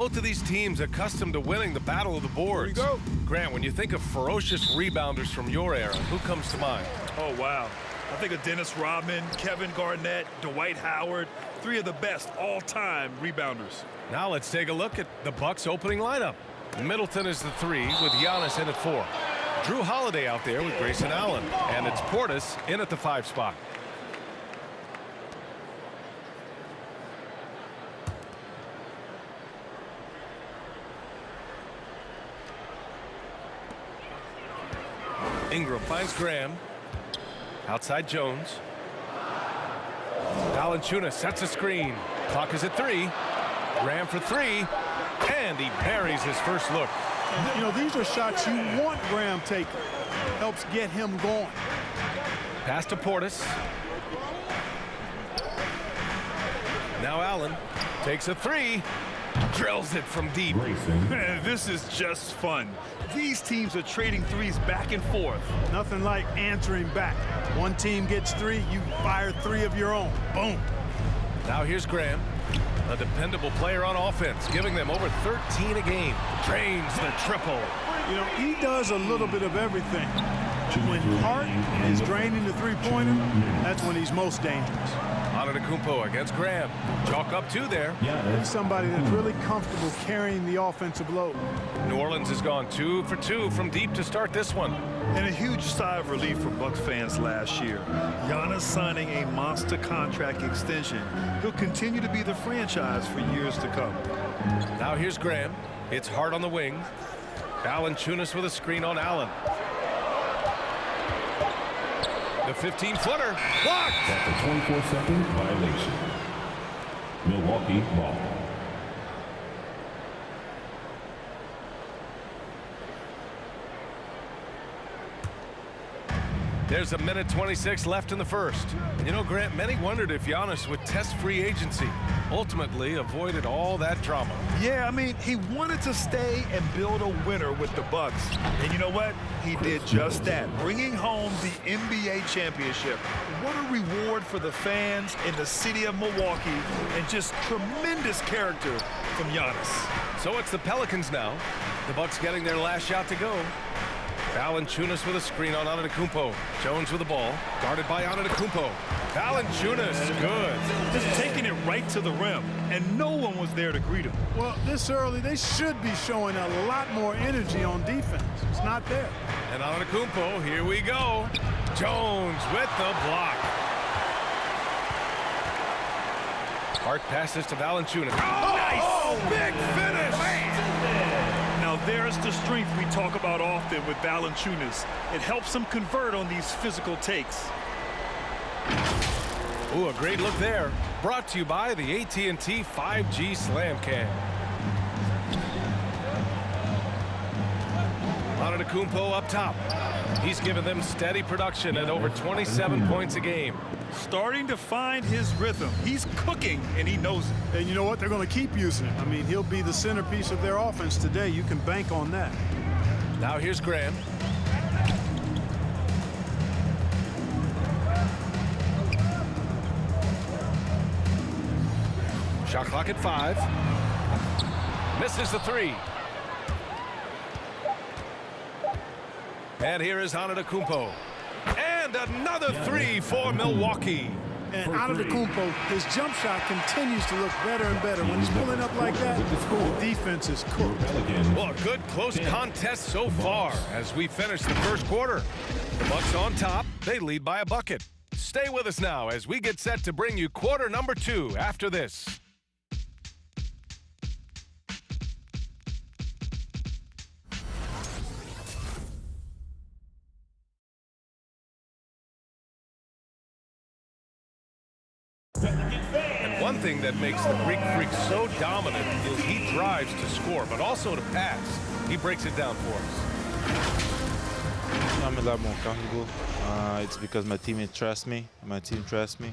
Both of these teams accustomed to winning the battle of the boards. Here we go. Grant, when you think of ferocious rebounders from your era, who comes to mind? Oh, wow. I think of Dennis Rodman, Kevin Garnett, Dwight Howard, three of the best all-time rebounders. Now let's take a look at the Bucks' opening lineup. Middleton is the 3 with Giannis in at 4. Drew Holiday out there with Grayson Allen. And it's Portis in at the 5 spot. Ingram finds Graham. Outside Jones. Valanciunas sets a screen. Clock is at 3. Graham for 3. And he buries his first look. You know, these are shots you want Graham taking. Helps get him going. Pass to Portis. Now Allen takes a 3. Drills it from deep. Man, this is just fun. These teams are trading threes back and forth. Nothing like answering back. One team gets 3, you fire 3 of your own. Boom. Now here's Graham, a dependable player on offense, giving them over 13 a game. Drains the triple. You know, he does a little bit of everything. When Hart is draining the three-pointer, that's when he's most dangerous. Antetokounmpo against Graham. Chalk up 2 there. He's somebody that's really comfortable carrying the offensive load. New Orleans has gone 2 for 2 from deep to start this one. And a huge sigh of relief for Bucks fans last year. Giannis signing a monster contract extension. He'll continue to be the franchise for years to come. Now here's Graham. It's Hart on the wing. Valanciunas with a screen on Allen. The 15-footer blocked. That's a 24-second violation. Milwaukee ball. There's a minute 26 left in the first. And you know, Grant, many wondered if Giannis would test free agency. Ultimately avoided all that drama. Yeah, I mean, he wanted to stay and build a winner with the Bucks. And you know what? He did just that, bringing home the NBA championship. What a reward for the fans in the city of Milwaukee, and just tremendous character from Giannis. So it's the Pelicans now. The Bucks getting their last shot to go. Valanciunas with a screen on Antetokounmpo. Jones with the ball, guarded by Antetokounmpo. Valanciunas, good. Just taking it right to the rim, and no one was there to greet him. Well, this early, they should be showing a lot more energy on defense. It's not there. And Antetokounmpo, here we go. Jones with the block. Hart passes to Valanciunas. Oh, nice! Big finish! Now there's the strength we talk about often with Valanciunas. It helps him convert on these physical takes. Ooh, a great look there. Brought to you by the AT&T 5G Slam Cam. Antetokounmpo up top. He's given them steady production at over 27 points a game. Starting to find his rhythm. He's cooking, and he knows it. And you know what? They're going to keep using him. I mean, he'll be the centerpiece of their offense today. You can bank on that. Now here's Graham. Shot clock at 5. Misses the 3. And here is Antetokounmpo. And another 3 for Milwaukee. And Antetokounmpo, his jump shot continues to look better and better. When he's pulling up like that, the defense is cooked. Well, a good close contest so far as we finish the first quarter. The Bucks on top. They lead by a bucket. Stay with us now as we get set to bring you quarter number 2 after this. And one thing that makes the Greek Freak so dominant is he drives to score, but also to pass. He breaks it down for us. I'm a lot more comfortable. It's because my teammates trust me. My team trusts me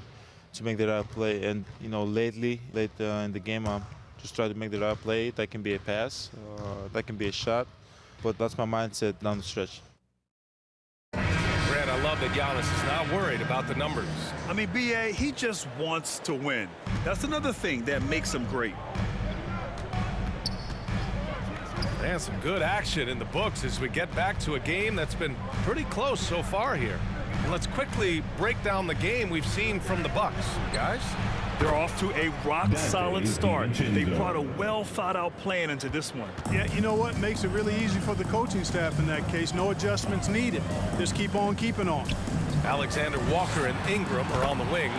to make the right play. And, you know, late in the game, I'm just trying to make the right play. That can be a pass. That can be a shot. But that's my mindset down the stretch. Grant, I love that Giannis is not worried about the numbers. I mean, B.A., he just wants to win. That's another thing that makes him great. And some good action in the books as we get back to a game that's been pretty close so far here. And let's quickly break down the game we've seen from the Bucks, guys. They're off to a rock-solid start. They brought a well-thought-out plan into this one. Yeah, you know what? Makes it really easy for the coaching staff in that case. No adjustments needed. Just keep on keeping on. Alexander Walker and Ingram are on the wing.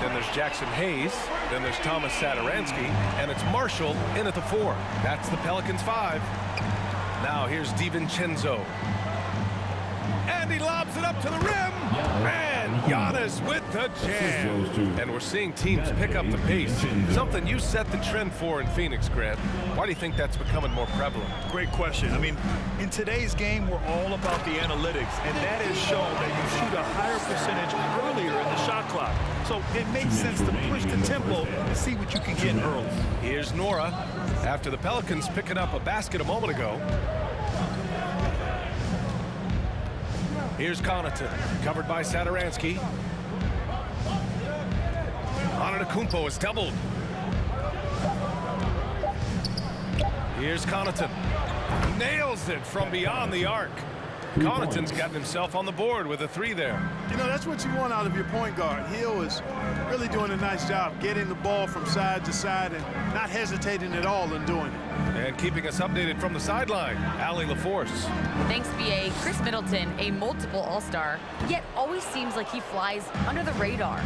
Then there's Jackson Hayes. Then there's Thomas Satoransky. And it's Marshall in at the 4. That's the Pelicans 5. Now here's DiVincenzo. And he lobs it up to the rim. And Giannis with the jam. And we're seeing teams pick up the pace. Something you set the trend for in Phoenix, Grant. Why do you think that's becoming more prevalent? Great question. I mean, in today's game, we're all about the analytics, and that has shown that you shoot a higher percentage earlier in the shot clock. So it makes sense to push the tempo and see what you can get early. Here's Nora after the Pelicans picking up a basket a moment ago. Here's Connaughton, covered by Satoransky. Antetokounmpo is doubled. Here's Connaughton. Nails it from beyond the arc. Connaughton's gotten himself on the board with a 3 there. You know, that's what you want out of your point guard. Hill is really doing a nice job getting the ball from side to side and not hesitating at all in doing it. And keeping us updated from the sideline, Allie LaForce. Thanks, B.A. Chris Middleton, a multiple All-Star, yet always seems like he flies under the radar.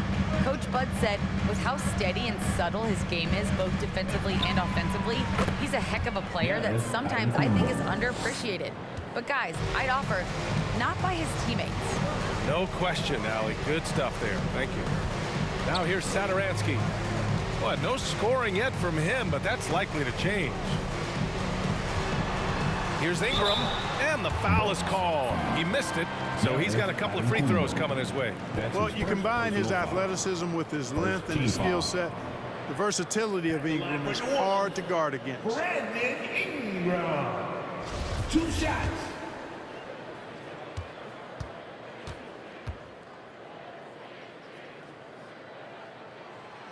Coach Bud said with how steady and subtle his game is, both defensively and offensively, he's a heck of a player that sometimes I think is underappreciated. But guys, I'd offer, not by his teammates. No question, Allie. Good stuff there. Thank you. Now here's Satoransky. Well, no scoring yet from him, but that's likely to change. Here's Ingram, and the foul is called. He missed it, so he's got a couple of free throws coming his way. Well, you combine his athleticism with his length and his skill set. The versatility of Ingram is hard to guard against. Brandon Ingram. 2 shots.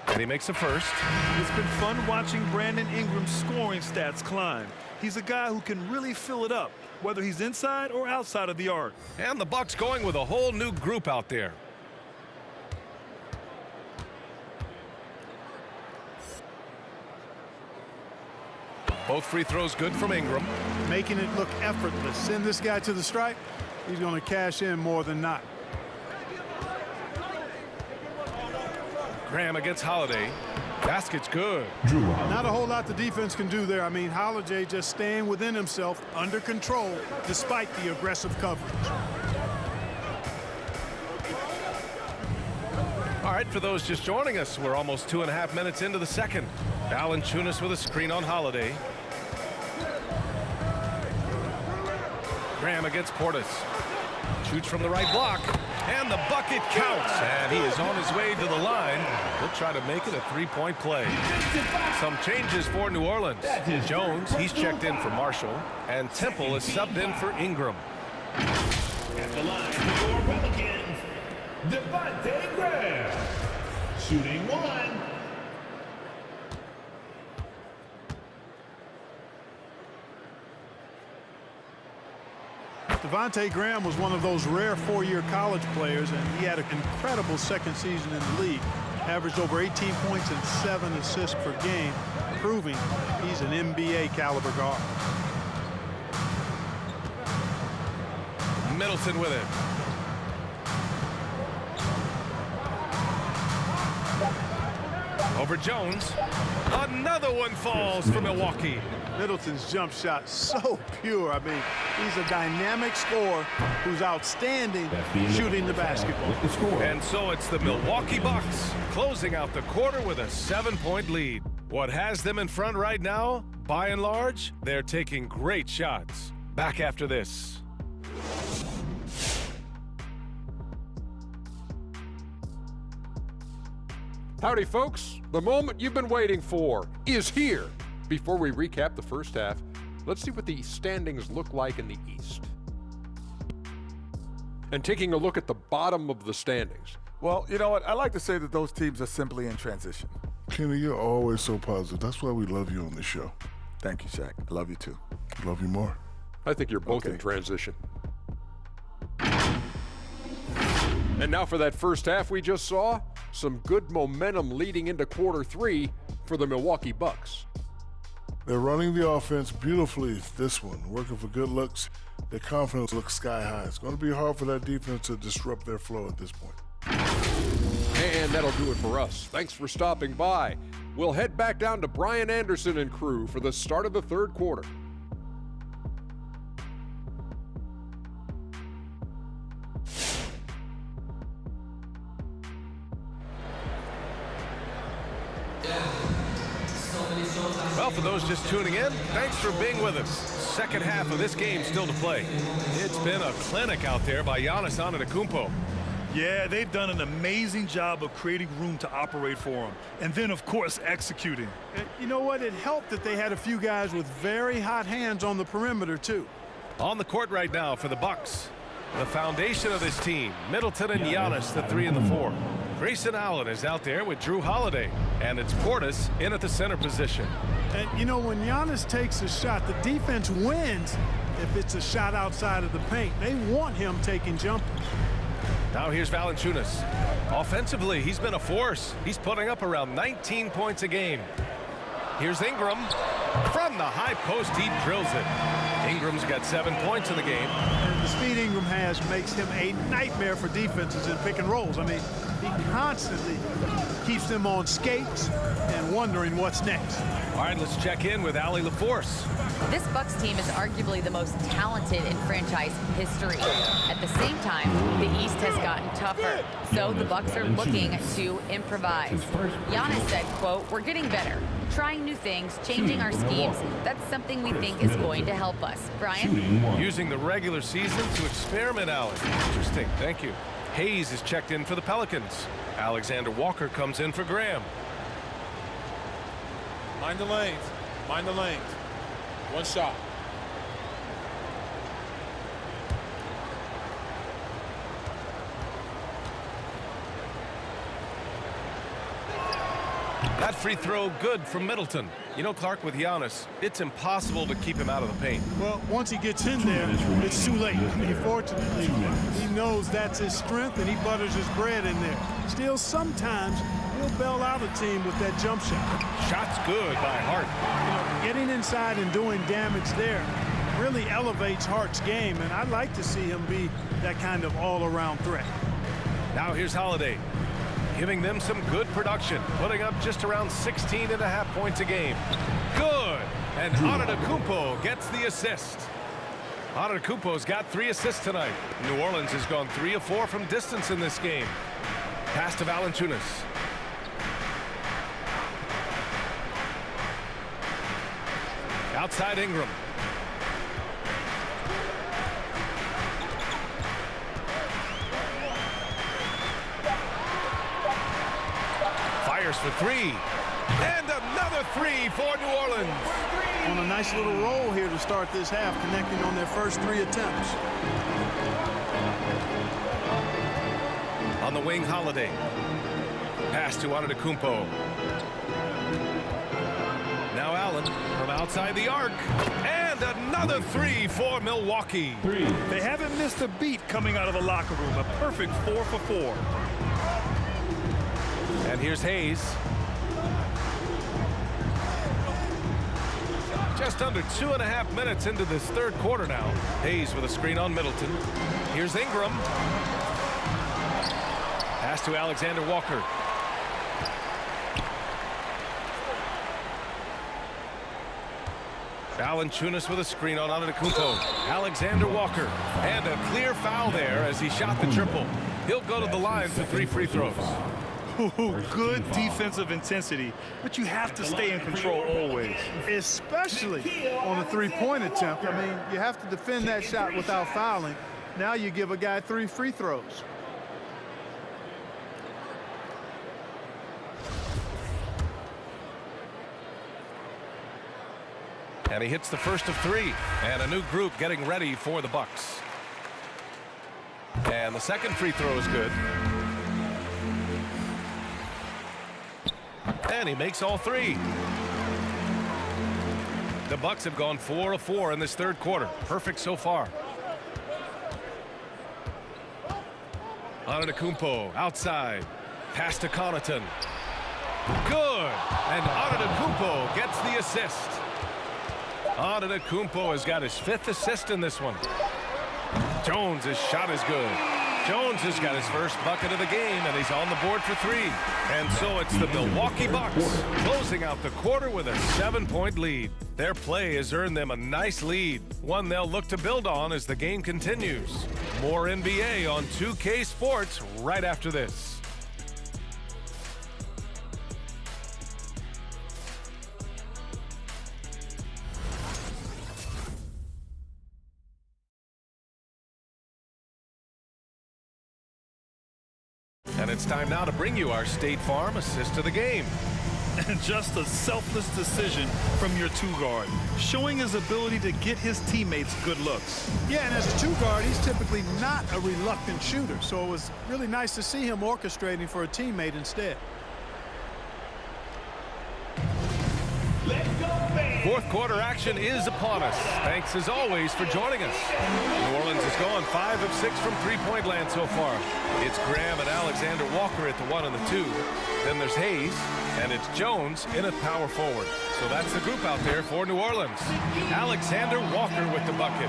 And he makes a first. It's been fun watching Brandon Ingram's scoring stats climb. He's a guy who can really fill it up, whether he's inside or outside of the arc. And the Bucks going with a whole new group out there. Both free throws good from Ingram. Making it look effortless. Send this guy to the stripe, he's going to cash in more than not. Graham against Holiday. Basket's good. Not a whole lot the defense can do there. I mean, Holiday just staying within himself, under control, despite the aggressive coverage. All right, for those just joining us, we're almost 2.5 minutes into the second. Valanciunas with a screen on Holiday. Graham against Portis. Shoots from the right block, and the bucket counts. And he is on his way to the line. He'll try to make it a three-point play. Some changes for New Orleans. Jones, he's checked in for Marshall, and Temple is subbed in for Ingram. At the line for Pelicans, Devontae Graham. Shooting 1. Devontae Graham was one of those rare 4-year college players, and he had an incredible second season in the league. Averaged over 18 points and 7 assists per game, proving he's an NBA caliber guard. Middleton with it. Over Jones. Another one falls for Milwaukee. Middleton's jump shot so pure. I mean, he's a dynamic scorer who's outstanding shooting the basketball. And so it's the Milwaukee Bucks closing out the quarter with a 7-point lead. What has them in front right now? By and large, they're taking great shots. Back after this. Howdy, folks. The moment you've been waiting for is here. Before we recap the first half, let's see what the standings look like in the East. And taking a look at the bottom of the standings. Well, you know what? I like to say that those teams are simply in transition. Kenny, you're always so positive. That's why we love you on the show. Thank you, Shaq. I love you too. Love you more. I think you're both in transition. And now for that first half we just saw, some good momentum leading into quarter 3 for the Milwaukee Bucks. They're running the offense beautifully this one, working for good looks. Their confidence looks sky high. It's going to be hard for that defense to disrupt their flow at this point. And that'll do it for us. Thanks for stopping by. We'll head back down to Brian Anderson and crew for the start of the third quarter. Well, for those just tuning in, thanks for being with us. Second half of this game still to play. It's been a clinic out there by Giannis Antetokounmpo. Yeah, they've done an amazing job of creating room to operate for him. And then, of course, executing. And you know what? It helped that they had a few guys with very hot hands on the perimeter, too. On the court right now for the Bucks, the foundation of this team, Middleton and Giannis, the 3 and the 4. Grayson Allen is out there with Drew Holiday, and it's Portis in at the center position. And, you know, when Giannis takes a shot, the defense wins if it's a shot outside of the paint. They want him taking jumpers. Now here's Valanciunas. Offensively, he's been a force. He's putting up around 19 points a game. Here's Ingram. From the high post, he drills it. Ingram's got 7 points in the game. And the speed Ingram has makes him a nightmare for defenses in pick and rolls. I mean, he constantly keeps them on skates and wondering what's next. All right, let's check in with Allie LaForce. This Bucks team is arguably the most talented in franchise history. At the same time, the East has gotten tougher, so the Bucks are looking to improvise. Giannis said, quote, "We're getting better, trying new things, changing our schemes. That's something we think is going to help us." Brian? Using the regular season to experiment, Allie. Interesting, thank you. Hayes is checked in for the Pelicans. Alexander Walker comes in for Graham. Mind the lanes. Mind the lanes. One shot. That free throw good from Middleton. You know, Clark, with Giannis, it's impossible to keep him out of the paint. Well, once he gets in there, it's too late. I mean, fortunately, he knows that's his strength, and he butters his bread in there. Still, sometimes he'll bail out a team with that jump shot. Shot's good by Hart. You know, getting inside and doing damage there really elevates Hart's game, and I'd like to see him be that kind of all-around threat. Now here's Holiday, giving them some good production, putting up just around 16.5 points a game. Good, and Antetokounmpo gets the assist. Antetokounmpo's got 3 assists tonight. New Orleans has gone 3 of 4 from distance in this game. Pass to Valanciunas. Outside Ingram. Fires for 3. And another 3 for New Orleans. On a nice little roll here to start this half, connecting on their first 3 attempts. On the wing, Holiday. Pass to Antetokounmpo. Now Allen from outside the arc. And another 3 for Milwaukee. They haven't missed a beat coming out of the locker room. A perfect 4 for 4. And here's Hayes. Just under 2.5 minutes into this third quarter now. Hayes with a screen on Middleton. Here's Ingram. Pass to Alexander Walker. Valanciunas with a screen on Antetokounmpo. Alexander Walker. And a clear foul there as he shot the triple. He'll go to the line for 3 free throws. Good defensive intensity, but you have to stay in control always. Especially on a 3-point attempt. I mean, you have to defend that shot without fouling. Now you give a guy 3 free throws. And he hits the first of 3. And a new group getting ready for the Bucks. And the second free throw is good. And he makes all 3. The Bucks have gone 4 of 4 in this third quarter. Perfect so far. Antetokounmpo outside. Pass to Connaughton. Good. And Antetokounmpo gets the assist. Antetokounmpo has got his 5th assist in this one. Jones' shot is good. Jones has got his first bucket of the game, and he's on the board for 3. And so it's the Milwaukee Bucks closing out the quarter with a 7-point lead. Their play has earned them a nice lead, one they'll look to build on as the game continues. More NBA on 2K Sports right after this. And it's time now to bring you our State Farm assist of the game. And just a selfless decision from your two-guard, showing his ability to get his teammates good looks. Yeah, and as a two-guard, he's typically not a reluctant shooter, so it was really nice to see him orchestrating for a teammate instead. Fourth quarter action is upon us. Thanks as always for joining us. New Orleans has gone 5 of 6 from three-point land so far. It's Graham and Alexander Walker at the 1 and the 2. Then there's Hayes, and it's Jones in at power forward. So that's the group out there for New Orleans. Alexander Walker with the bucket.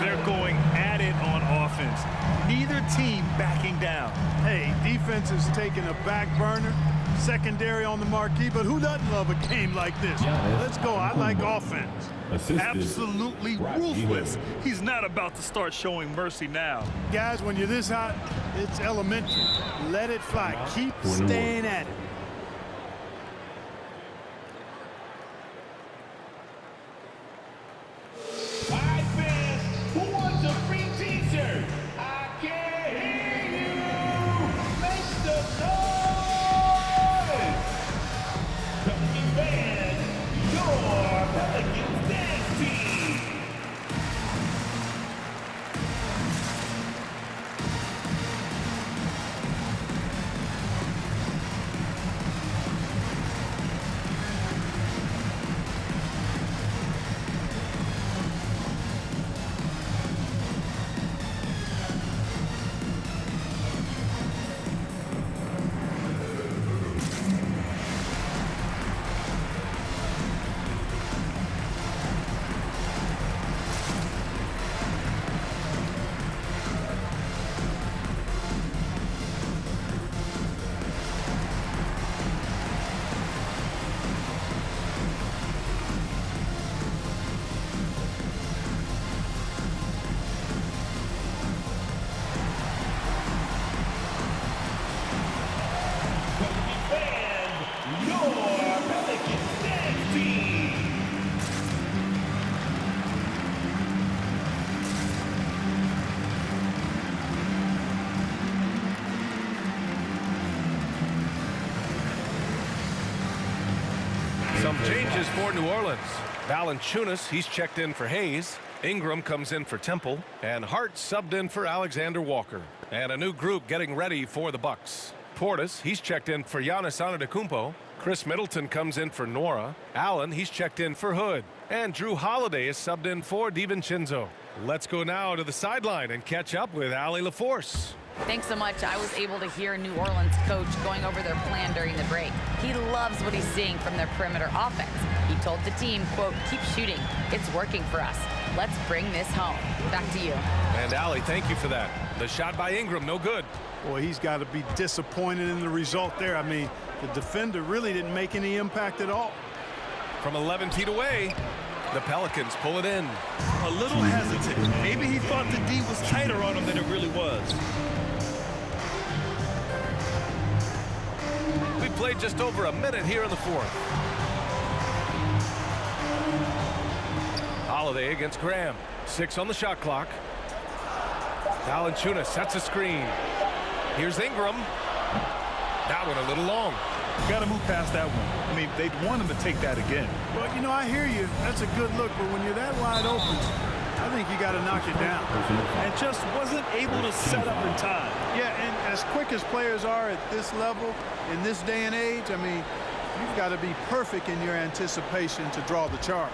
They're going at it on offense. Neither team backing down. Hey, defense is taking a back burner. Secondary on the marquee, but who doesn't love a game like this? Let's go. I like offense. Absolutely ruthless. He's not about to start showing mercy now. Guys, when you're this hot, it's elementary. Let it fly. Keep staying at it. Hi, fans. Who wants a free t-shirt? I can't hear you. Make the noise. Pelican band, your Pelicans dance team. Some changes for New Orleans. Valanciunas, he's checked in for Hayes. Ingram comes in for Temple. And Hart subbed in for Alexander Walker. And a new group getting ready for the Bucks. Portis, he's checked in for Giannis Antetokounmpo. Chris Middleton comes in for Nora. Allen, he's checked in for Hood. And Drew Holiday is subbed in for DiVincenzo. Let's go now to the sideline and catch up with Allie LaForce. Thanks so much. I was able to hear New Orleans coach going over their plan during the break. He loves what he's seeing from their perimeter offense. He told the team, quote, keep shooting. It's working for us. Let's bring this home. Back to you. And Allie, thank you for that. The shot by Ingram, no good. Boy, he's got to be disappointed in the result there. I mean, the defender really didn't make any impact at all. From 11 feet away, the Pelicans pull it in. A little hesitant. Maybe he thought the D was tighter on him than it really was. We played just over a minute here in the fourth. Holiday against Graham. 6 on the shot clock. Valanciunas sets a screen. Here's Ingram. That one a little long. Got to move past that one. I mean, they'd want him to take that again. Well, you know, I hear you. That's a good look, but when you're that wide open, I think you got to knock it down. And just wasn't able to set up in time. Yeah, and as quick as players are at this level, in this day and age, I mean, you've got to be perfect in your anticipation to draw the charge.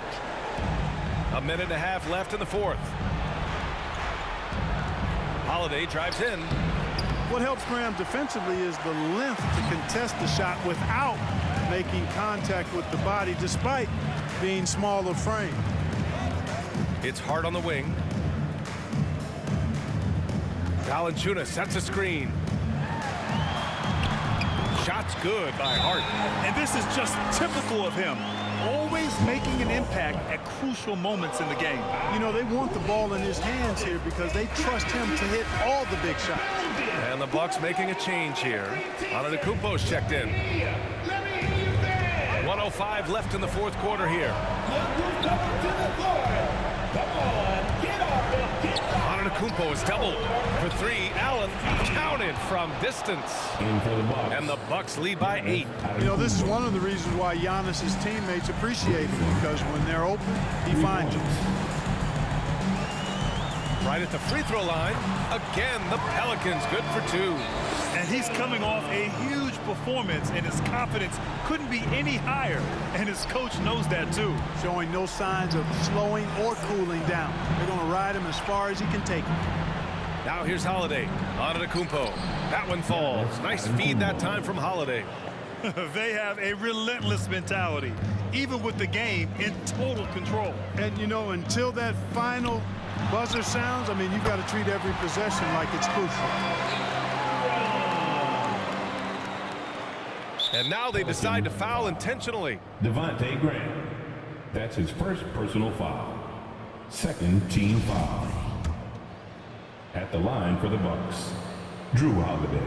A minute and a half left in the fourth. Holiday drives in. What helps Graham defensively is the length to contest the shot without making contact with the body, despite being smaller frame. It's Hart on the wing. Valanciunas sets a screen. Shot's good by Hart. And this is just typical of him. Always making an impact at crucial moments in the game. You know, they want the ball in his hands here because they trust him to hit all the big shots. And the Bucks making a change here. Antetokounmpo's checked in. 1:05 left in the fourth quarter here. Antetokounmpo is doubled for three. Allen counted from distance. And the Bucks lead by 8. You know, this is one of the reasons why Giannis' teammates appreciate him, because when they're open, he finds them. Right at the free throw line. Again, the Pelicans good for 2. And he's coming off a huge performance, and his confidence couldn't be any higher. And his coach knows that too. Showing no signs of slowing or cooling down. They're going to ride him as far as he can take him. Now here's Holiday. Antetokounmpo. That one falls. Nice feed that time from Holiday. They have a relentless mentality, even with the game in total control. And, you know, until that final buzzer sounds, I mean, you've got to treat every possession like it's crucial. And now they decide to foul intentionally. Devontae Graham. That's his first personal foul. Second team foul. At the line for the Bucks, Drew Holiday,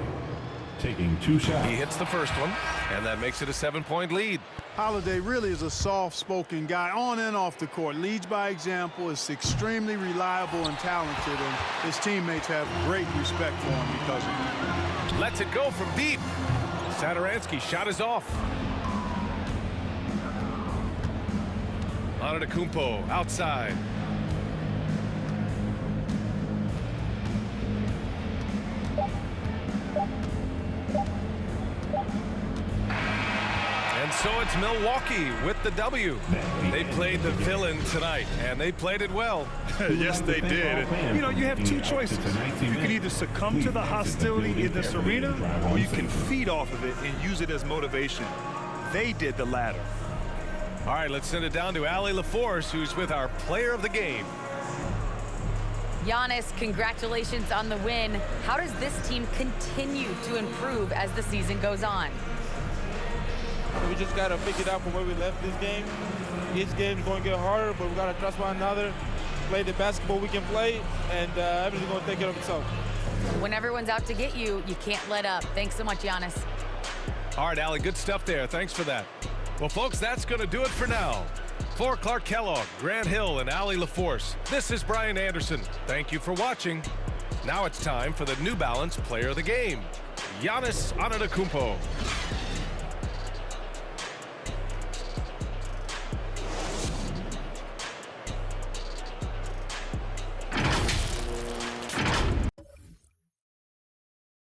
taking 2 shots. He hits the first one, and that makes it a 7-point lead. Holiday really is a soft-spoken guy on and off the court. Leads by example, is extremely reliable and talented, and his teammates have great respect for him because of it. Lets it go from deep. Satoransky's shot is off. Antetokounmpo outside. And so it's Milwaukee with the W. They played the villain tonight, and they played it well. Yes, they did. You know, you have 2 choices. You can either succumb to the hostility in this arena, or you can feed off of it and use it as motivation. They did the latter. All right, let's send it down to Allie LaForce, who's with our player of the game. Giannis, congratulations on the win. How does this team continue to improve as the season goes on? We just got to pick it up from where we left this game. Each game is going to get harder, but we got to trust one another, play the basketball we can play, and everything's going to take care of itself. When everyone's out to get you, you can't let up. Thanks so much, Giannis. All right, Allie, good stuff there. Thanks for that. Well, folks, that's going to do it for now. For Clark Kellogg, Grant Hill, and Allie LaForce, this is Brian Anderson. Thank you for watching. Now it's time for the New Balance Player of the Game, Giannis Antetokounmpo.